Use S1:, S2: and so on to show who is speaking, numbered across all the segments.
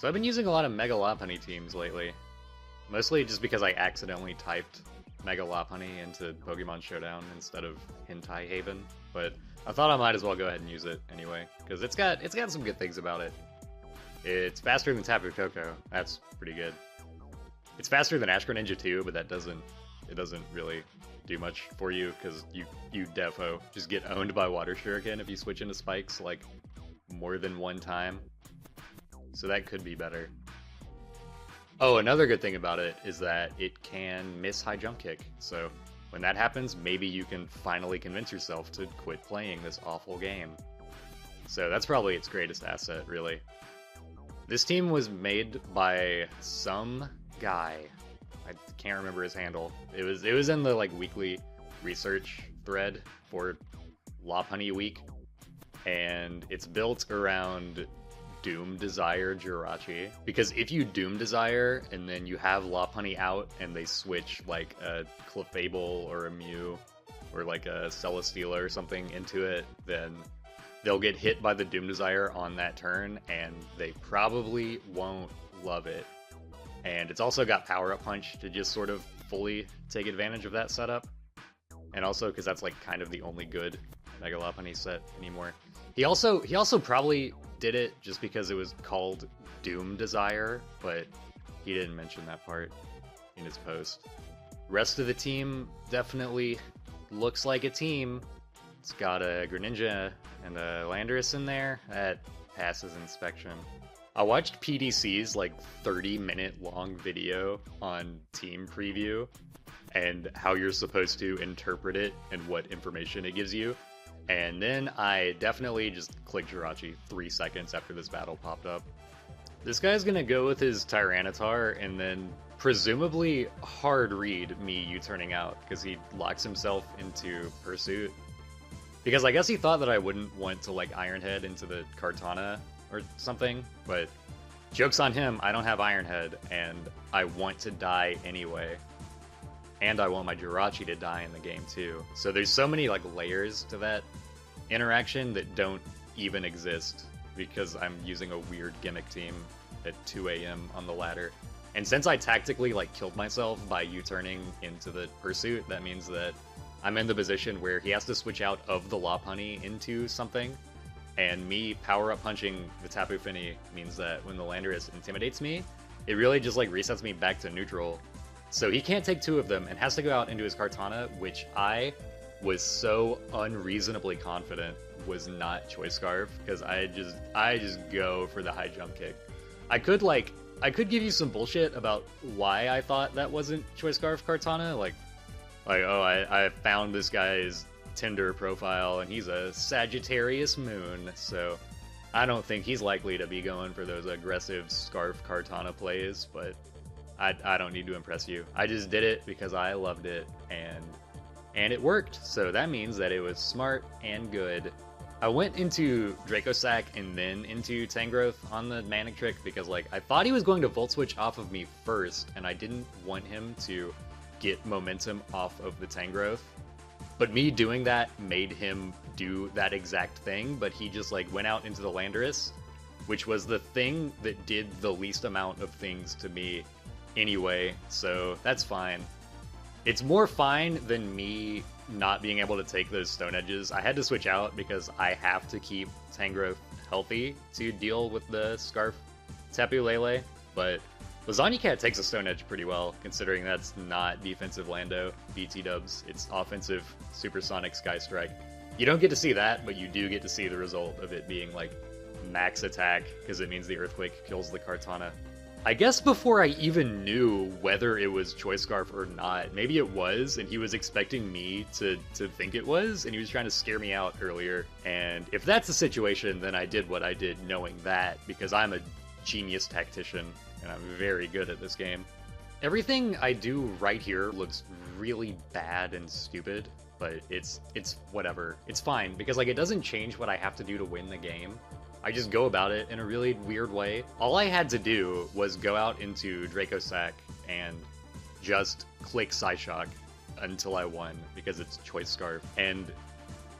S1: So I've been using a lot of Mega Lopunny teams lately. Mostly just because I accidentally typed Mega Lopunny into Pokemon Showdown instead of Hentai Haven, but I thought I might as well go ahead and use it anyway, because it's got some good things about it. It's faster than Tapu Koko, that's pretty good. It's faster than Ash Greninja too, but it doesn't really do much for you, because you defo just get owned by Water Shuriken if you switch into Spikes like more than one time. So that could be better. Oh, another good thing about it is that it can miss high jump kick. So when that happens, maybe you can finally convince yourself to quit playing this awful game. So that's probably its greatest asset, really. This team was made by some guy. I can't remember his handle. It was in the like weekly research thread for Lopunny Week, and it's built around Doom Desire Jirachi, because if you Doom Desire and then you have Lopunny out and they switch like a Clefable or a Mew or like a Celesteela or something into it, then they'll get hit by the Doom Desire on that turn and they probably won't love it. And it's also got Power Up Punch to just sort of fully take advantage of that setup, and also because that's like kind of the only good Mega Lopunny set anymore. He also probably did it just because it was called Doom Desire, but he didn't mention that part in his post. Rest of the team definitely looks like a team. It's got a Greninja and a Landorus in there. That passes inspection. I watched PDC's like 30-minute long video on Team Preview and how you're supposed to interpret it and what information it gives you. And then I definitely just clicked Jirachi 3 seconds after this battle popped up. This guy's gonna go with his Tyranitar and then presumably hard read me U-turning out because he locks himself into Pursuit. Because I guess he thought that I wouldn't want to like Iron Head into the Kartana or something, but joke's on him, I don't have Iron Head and I want to die anyway. And I want my Jirachi to die in the game too. So there's so many like layers to that interaction that don't even exist because I'm using a weird gimmick team at 2 AM on the ladder. And since I tactically like killed myself by U-turning into the Pursuit, that means that I'm in the position where he has to switch out of the Lopunny into something. And me power up punching the Tapu Fini means that when the Landorus intimidates me, it really just like resets me back to neutral. So he can't take two of them and has to go out into his Kartana, which I was so unreasonably confident was not Choice Scarf, because I just go for the high jump kick. I could give you some bullshit about why I thought that wasn't Choice Scarf Kartana, like oh I found this guy's Tinder profile and he's a Sagittarius moon, so I don't think he's likely to be going for those aggressive Scarf Kartana plays, but I don't need to impress you. I just did it because I loved it, and it worked, so that means that it was smart and good. I went into Dracosack and then into Tangrowth on the Manic Trick because like I thought he was going to Volt Switch off of me first, and I didn't want him to get momentum off of the Tangrowth. But me doing that made him do that exact thing, but he just like went out into the Landorus, which was the thing that did the least amount of things to me anyway, so that's fine. It's more fine than me not being able to take those Stone Edges. I had to switch out because I have to keep Tangrowth healthy to deal with the Scarf Tapu Lele, but Lasagna Cat takes a Stone Edge pretty well, considering that's not defensive Lando BT dubs, it's offensive Supersonic Sky Strike. You don't get to see that, but you do get to see the result of it being like max attack, because it means the Earthquake kills the Kartana. I guess before I even knew whether it was Choice Scarf or not, maybe it was, and he was expecting me to think it was, and he was trying to scare me out earlier. And if that's the situation, then I did what I did knowing that, because I'm a genius tactician, and I'm very good at this game. Everything I do right here looks really bad and stupid, but it's whatever. It's fine, because like it doesn't change what I have to do to win the game. I just go about it in a really weird way. All I had to do was go out into Dracosack and just click Psyshock until I won, because it's Choice Scarf. And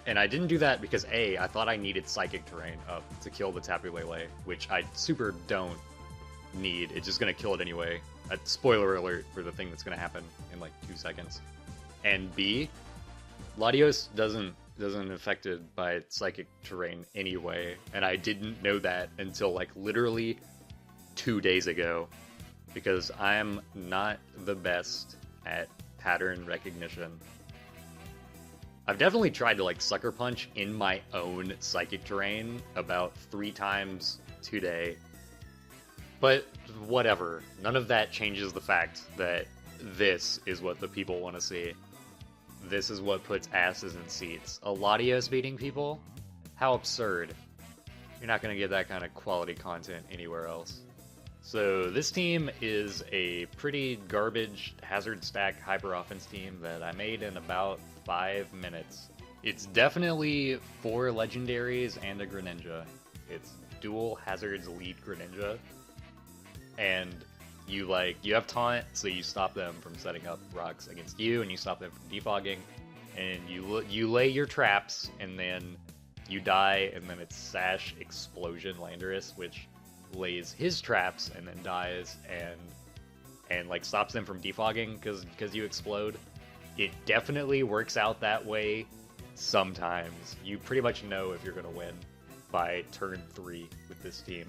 S1: I didn't do that because I thought I needed Psychic Terrain up to kill the Tapu Lele, which I super don't need. It's just gonna kill it anyway. Spoiler alert for the thing that's gonna happen in like 2 seconds. And B, Latios doesn't affected by psychic terrain anyway, and I didn't know that until like literally 2 days ago, because I'm not the best at pattern recognition. I've definitely tried to like sucker punch in my own psychic terrain about 3 times today, but whatever. None of that changes the fact that this is what the people want to see. This is what puts asses in seats. A Latios beating people? How absurd. You're not going to get that kind of quality content anywhere else. So this team is a pretty garbage hazard stack hyper offense team that I made in about 5 minutes. It's definitely 4 legendaries and a Greninja. It's dual hazards lead Greninja. And you have taunt, so you stop them from setting up rocks against you, and you stop them from defogging, and you lay your traps, and then you die, and then it's Sash Explosion Landorus, which lays his traps and then dies, and like stops them from defogging because you explode. It definitely works out that way sometimes. You pretty much know if you're gonna win by turn 3 with this team.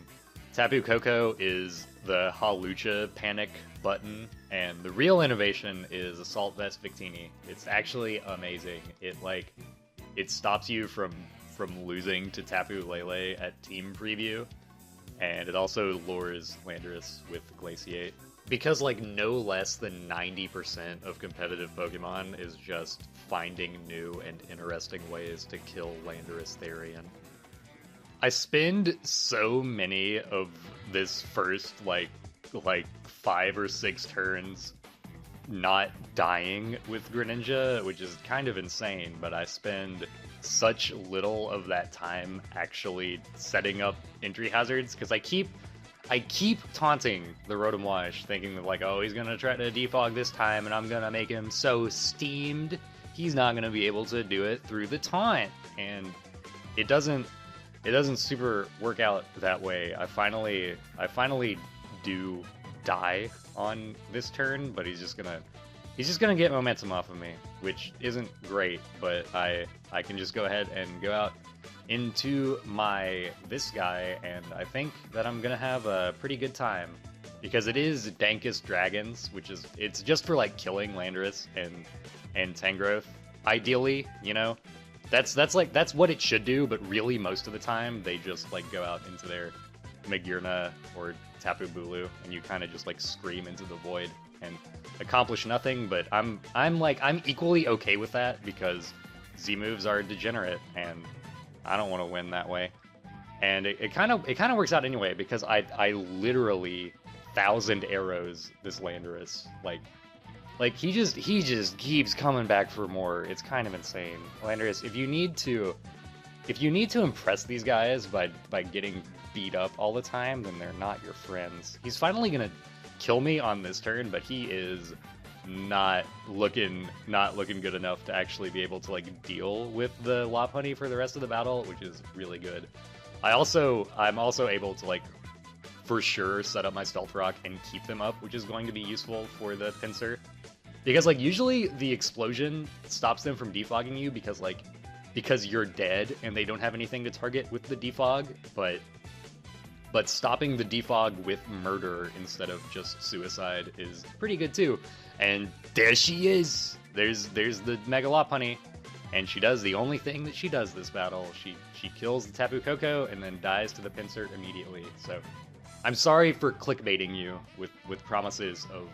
S1: Tapu Koko is the Halucha panic button, and the real innovation is Assault Vest Victini. It's actually amazing. It stops you from losing to Tapu Lele at team preview, and it also lures Landorus with Glaciate. Because like no less than 90% of competitive Pokemon is just finding new and interesting ways to kill Landorus Therian. I spend so many of this first like 5 or 6 turns not dying with Greninja, which is kind of insane, but I spend such little of that time actually setting up entry hazards, because I keep taunting the Rotom-Wash, thinking that like, oh, he's gonna try to defog this time and I'm gonna make him so steamed he's not gonna be able to do it through the taunt, and it doesn't super work out that way. I finally do die on this turn, but he's just gonna get momentum off of me, which isn't great, but I can just go ahead and go out into this guy, and I think that I'm gonna have a pretty good time, because it is Dankus Dragons, it's just for like killing Landorus and Tangrowth, ideally, you know. That's what it should do, but really most of the time they just like go out into their Magearna or Tapu Bulu, and you kind of just like scream into the void and accomplish nothing. But I'm equally okay with that, because Z moves are degenerate, and I don't want to win that way. And it kind of works out anyway, because I literally 1,000 arrows this Landorus, like he just keeps coming back for more. It's kind of insane. Landorus, if you need to impress these guys by getting beat up all the time, then they're not your friends. He's finally gonna kill me on this turn, but he is not looking good enough to actually be able to like deal with the Lopunny for the rest of the battle, which is really good. I'm also able to like for sure set up my Stealth Rock and keep them up, which is going to be useful for the pincer. Because like usually the explosion stops them from defogging you because you're dead and they don't have anything to target with the defog, but stopping the defog with murder instead of just suicide is pretty good too. And there she is. There's the Mega Lopunny, and she does the only thing that she does this battle. She kills the Tapu Koko and then dies to the pincer immediately. So I'm sorry for clickbaiting you with promises of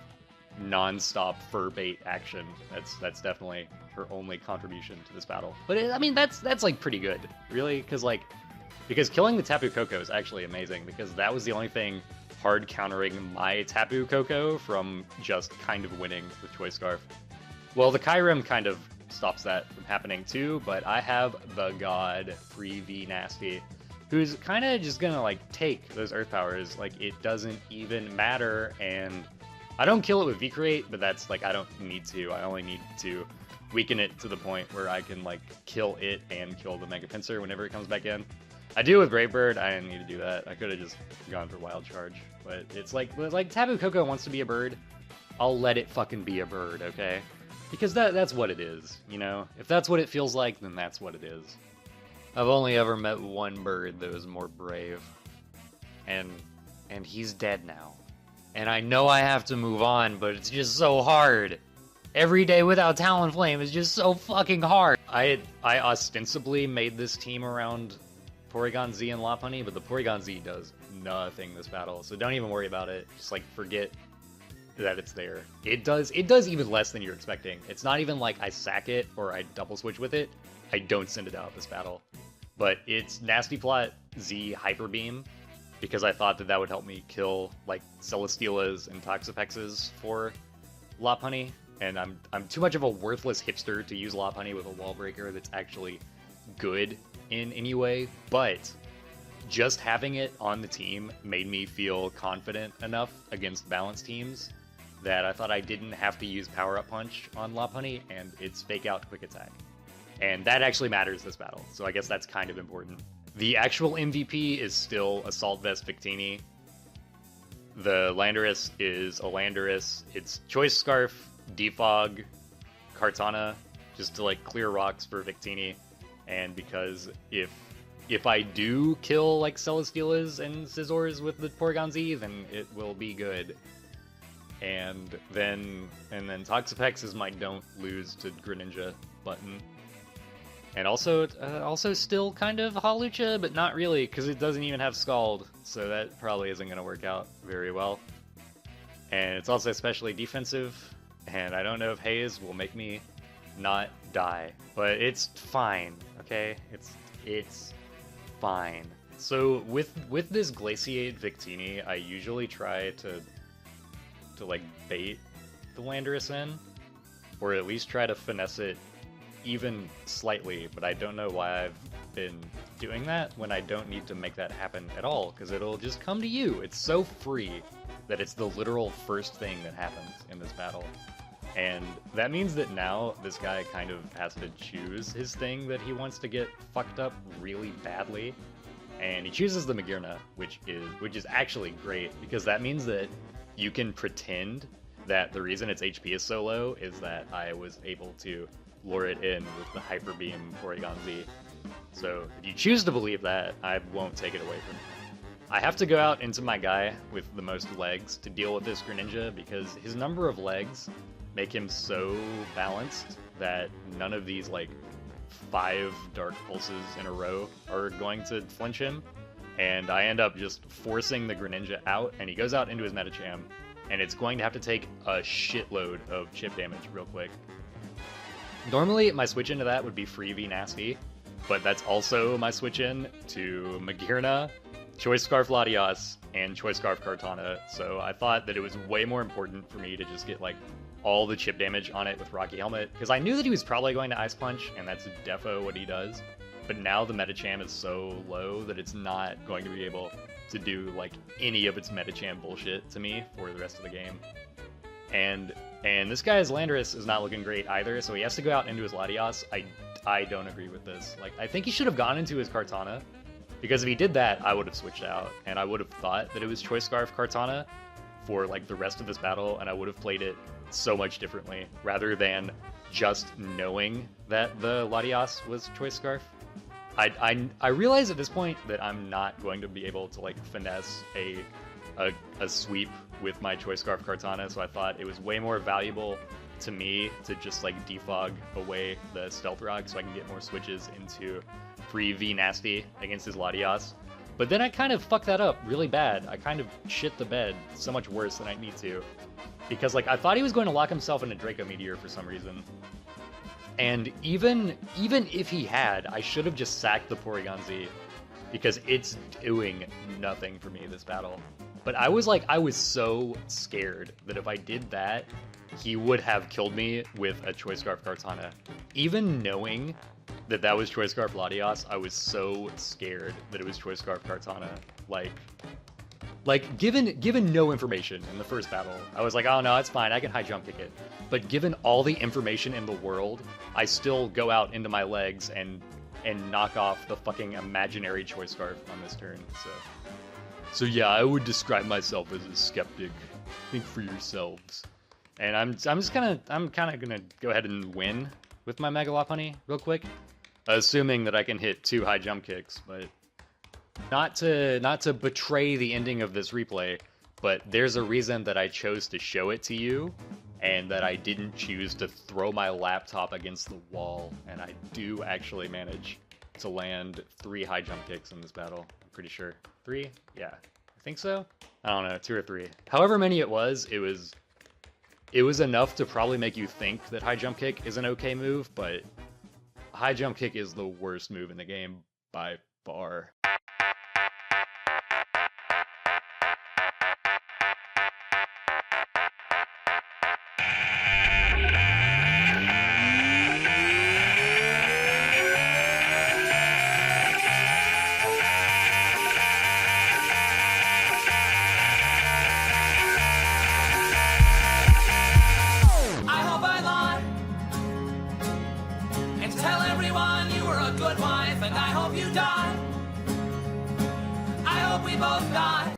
S1: non-stop fur bait action. That's definitely her only contribution to this battle. But I mean that's like pretty good, really, because killing the Tapu Koko is actually amazing, because that was the only thing hard countering my Tapu Koko from just kind of winning with Choice Scarf. Well, the Kyurem kind of stops that from happening too, but I have the god Free V Nasty, who's kind of just gonna like take those Earth Powers like it doesn't even matter, and I don't kill it with V-Create, but that's like, I don't need to. I only need to weaken it to the point where I can like kill it and kill the Mega Pincer whenever it comes back in. I do with Brave Bird, I didn't need to do that. I could have just gone for Wild Charge. But it's like Tabu Koko wants to be a bird, I'll let it fucking be a bird, okay? Because that's what it is, you know? If that's what it feels like, then that's what it is. I've only ever met one bird that was more brave. And he's dead now. And I know I have to move on, but it's just so hard. Every day without Talonflame is just so fucking hard. I ostensibly made this team around Porygon Z and Lopunny, but the Porygon Z does nothing this battle, so don't even worry about it. Just like forget that it's there. It does even less than you're expecting. It's not even like I sack it or I double switch with it. I don't send it out this battle. But it's Nasty Plot Z Hyper Beam, because I thought that would help me kill like Celesteela's and Toxapex's for Lopunny. And I'm too much of a worthless hipster to use Lopunny with a wall breaker that's actually good in any way, but just having it on the team made me feel confident enough against balanced teams that I thought I didn't have to use Power Up Punch on Lopunny and its Fake Out Quick Attack. And that actually matters this battle, so I guess that's kind of important. The actual MVP is still Assault Vest Victini. The Landorus is a Landorus. It's Choice Scarf, Defog, Kartana, just to like clear rocks for Victini. And because if I do kill like Celesteela's and Scizors with the Porygon Z, then it will be good. And then Toxapex is my don't lose to Greninja button. And also still kind of Hawlucha, but not really, because it doesn't even have Scald, so that probably isn't going to work out very well. And it's also especially defensive, and I don't know if Haze will make me not die, but it's fine, okay? It's fine. So with this Glaciate Victini, I usually try to like bait the Landorus in, or at least try to finesse it even slightly, but I don't know why I've been doing that when I don't need to make that happen at all, because it'll just come to you. It's so free that it's the literal first thing that happens in this battle. And that means that now this guy kind of has to choose his thing that he wants to get fucked up really badly. And he chooses the Magearna, which is actually great, because that means that you can pretend that the reason its HP is so low is that I was able to lure it in with the Hyper Beam Porygon Z. So if you choose to believe that, I won't take it away from you. I have to go out into my guy with the most legs to deal with this Greninja, because his number of legs make him so balanced that none of these like 5 Dark Pulses in a row are going to flinch him. And I end up just forcing the Greninja out, and he goes out into his Medicham, and it's going to have to take a shitload of chip damage real quick. Normally, my switch into that would be free V Nasty, but that's also my switch in to Magearna, Choice Scarf Latias, and Choice Scarf Kartana, so I thought that it was way more important for me to just get like all the chip damage on it with Rocky Helmet, because I knew that he was probably going to Ice Punch, and that's defo what he does, but now the Medicham is so low that it's not going to be able to do like any of its Medicham bullshit to me for the rest of the game. And this guy's Landorus is not looking great either, so he has to go out into his Latias. I don't agree with this. Like, I think he should have gone into his Kartana, because if he did that, I would have switched out, and I would have thought that it was Choice Scarf Kartana for like the rest of this battle, and I would have played it so much differently, rather than just knowing that the Latias was Choice Scarf. I realize at this point that I'm not going to be able to like finesse a sweep with my Choice Scarf Kartana, so I thought it was way more valuable to me to just like defog away the Stealth Rock so I can get more switches into free V Nasty against his Latias. But then I kind of fucked that up really bad. I kind of shit the bed so much worse than I need to, because like I thought he was going to lock himself in a Draco Meteor for some reason. And even if he had, I should have just sacked the Porygon Z, because it's doing nothing for me this battle. But I was so scared that if I did that, he would have killed me with a Choice Scarf Kartana. Even knowing that that was Choice Scarf Latias, I was so scared that it was Choice Scarf Kartana. Like given no information in the first battle, I was like, oh no, it's fine, I can high jump kick it. But given all the information in the world, I still go out into my legs and and knock off the fucking imaginary choice scarf on this turn. So yeah, I would describe myself as a skeptic. Think for yourselves. And I'm kind of gonna go ahead and win with my Mega Lopunny real quick, assuming that I can hit 2 high jump kicks, but not to betray the ending of this replay, but there's a reason that I chose to show it to you, and that I didn't choose to throw my laptop against the wall, and I do actually manage to land 3 high jump kicks in this battle. I'm pretty sure. 3? Yeah, I think so. I don't know, 2 or 3. However many it was enough to probably make you think that high jump kick is an okay move, but high jump kick is the worst move in the game by far.
S2: Tell everyone you were a good wife, and I hope you die. I hope we both die.